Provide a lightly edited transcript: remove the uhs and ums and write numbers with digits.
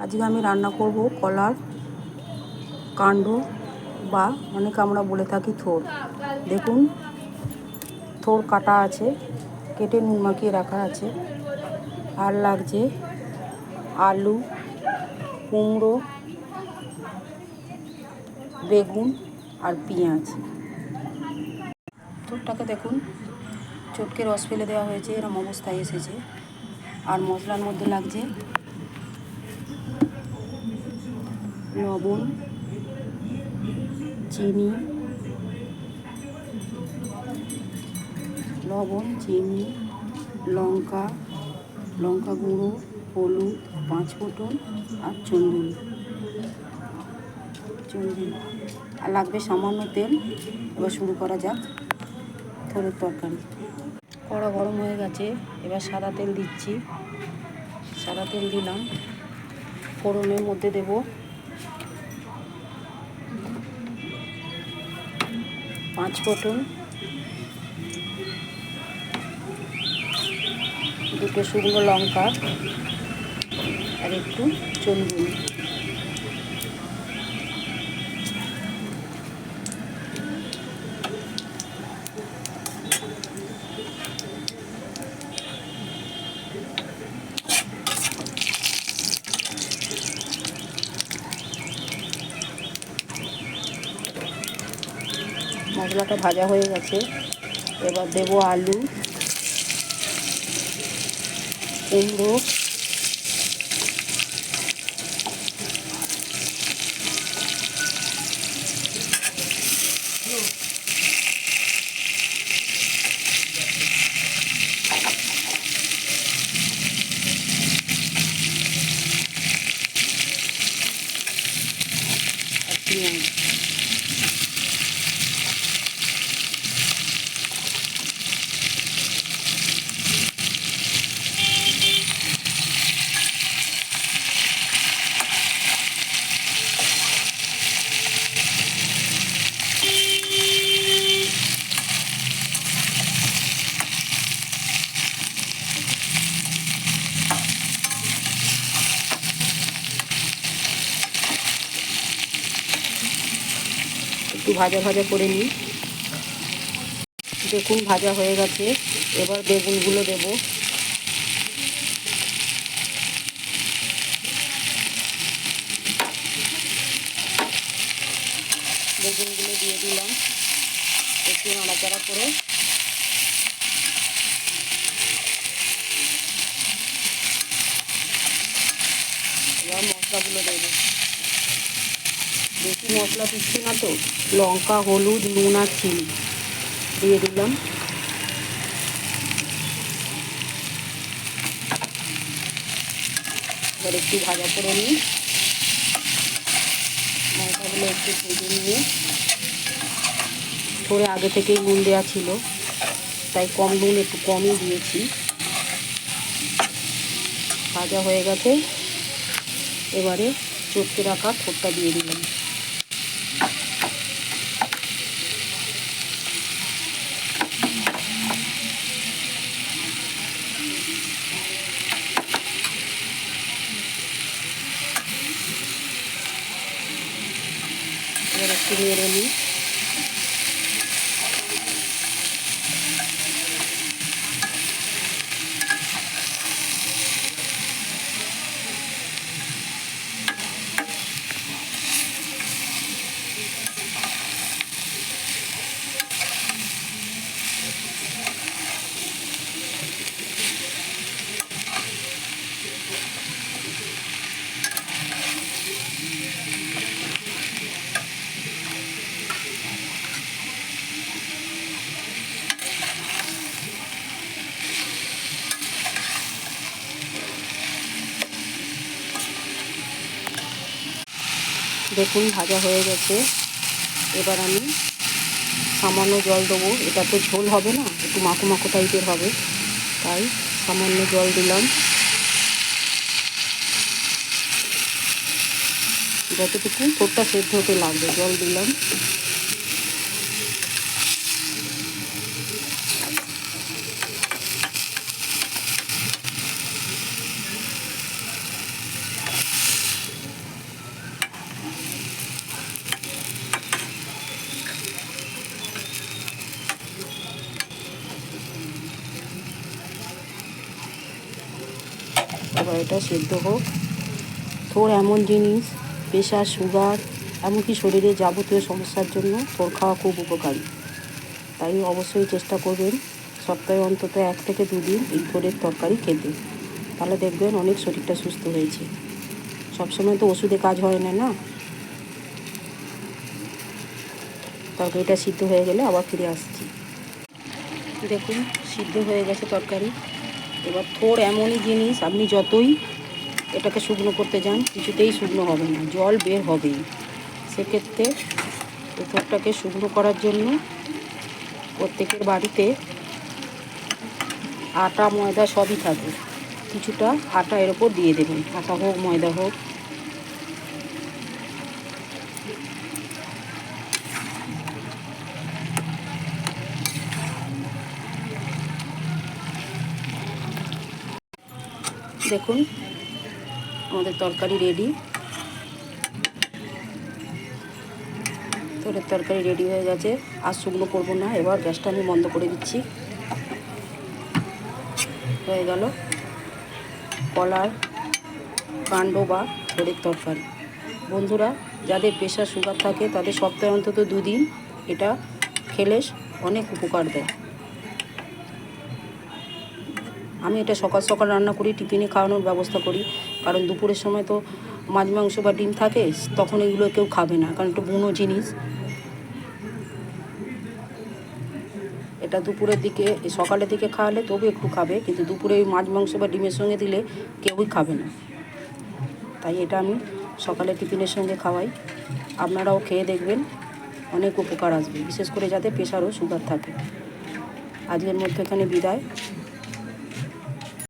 আজকে আমি রান্না করব কলার কাণ্ড বা অনেকে আমরা বলে থাকি থোড়। দেখুন থোড় কাটা আছে, কেটে নুন মাখিয়ে রাখা আছে। আর লাগছে আলু, কুমড়ো, বেগুন আর পেঁয়াজ। থোড়টাকে দেখুন চটকে রস ফেলে দেওয়া হয়েছে, এরম অবস্থায় এসেছে। আর মশলার মধ্যে লাগছে লবণ, চিনি, লঙ্কা গুঁড়ো, হলুদ, 5 ফোঁটন আর চন্দন। আর লাগবে সামান্য তেল। এবার শুরু করা যাক থোড়ের তরকারি। কড়া গরম হয়ে গেছে, এবার সাদা তেল দিচ্ছি। সাদা তেল দিলাম। ফোড়নের মধ্যে দেব পাঁচ ফোঁটন, 2 শুকনো লঙ্কা আর একটু চন্দন। মশলাটা ভাজা হয়ে গেছে, এবার দেব আলু, কুমড়ো, আর পেঁয়াজ। একটু ভাজা ভাজা করে নিই। দেখুন ভাজা হয়ে গেছে, এবার বেগুনগুলো দেব। বেগুনগুলো দিয়ে দিলাম, একটু নাড়াচাড়া করে এবার মশলাগুলো দেবো। বেশি মশলা দিচ্ছি না তো, লঙ্কা, হলুদ, নুন আর চিনি দিয়ে দিলাম। এবার একটু ভাজা করে নিই। মশলাগুলো একটু ভেজে নিয়ে, থোড়ে আগে থেকেই নুন দেওয়া ছিল তাই কম নুন একটু কমই দিয়েছি। ভাজা হয়ে গেছে, এবারে চটকে রাখা থোড়টা দিয়ে দিলাম। এবার একটু নেড়ে নিই। দেখুন ভাজা হয়ে গেছে, এবার আমি সামান্য জল দেবো। এটা তো ঝোল হবে না, একটু মাখো মাখো টাইপের হবে, তাই সামান্য জল দিলাম। যতটুকু থোড়টা সেদ্ধ হতে লাগবে জল দিলাম। এবার এটা সেদ্ধ হোক। থোর এমন জিনিস, প্রেশার, সুগার, এমনকি শরীরে যাবতীয় সমস্যার জন্য থোর খাওয়া খুব উপকারী। তাই অবশ্যই চেষ্টা করবেন সপ্তাহে অন্তত 1 থেকে 2 দিন এই থোরের তরকারি খেতে। তাহলে দেখবেন অনেক শরীরটা সুস্থ হয়েছে। সবসময় তো ওষুধে কাজ হয় না, না। তরকারিটা সিদ্ধ হয়ে গেলে আবার ফিরে আসছি। দেখুন সিদ্ধ হয়ে গেছে তরকারি। এবার থোর এমনই জিনিস, আপনি যতই এটাকে শুকনো করতে যান কিছুতেই শুকনো হবে না, জল বের হবেই। সেক্ষেত্রে এই থোরটাকে শুকনো করার জন্য প্রত্যেকের বাড়িতে আটা ময়দা সবই থাকে। কিছুটা আটা এর ওপর দিয়ে দেবেন, আটা হোক ময়দা হোক। দেখুন আমাদের তরকারি রেডি। থোড়ের তরকারি রেডি হয়ে গেছে। আর শুকনো করবো না, এবার গ্যাসটা আমি বন্ধ করে দিচ্ছি। হয়ে গেল কলার কাণ্ড বা থোড়ের তরকারি। বন্ধুরা, যাদের প্রেশার সুগার থাকে তাদের সপ্তাহে অন্তত 2 দিন এটা খেলে অনেক উপকার দেয়। আমি এটা সকাল সকাল রান্না করি, টিফিনে খাওয়ানোর ব্যবস্থা করি। কারণ দুপুরের সময় তো মাছ মাংস বা ডিম থাকে, তখন এগুলো কেউ খাবে না, কারণ একটু বুনো জিনিস। এটা দুপুরের দিকে, সকালের দিকে খাওয়ালে তবু একটু খাবে, কিন্তু দুপুরে ওই মাছ মাংস বা ডিমের সঙ্গে দিলে কেউই খাবে না। তাই এটা আমি সকালে টিফিনের সঙ্গে খাওয়াই। আপনারাও খেয়ে দেখবেন, অনেক উপকার আসবে, বিশেষ করে যাদের প্রেশার ও সুগার থাকে। আজকের মধ্যে এখানে বিদায়।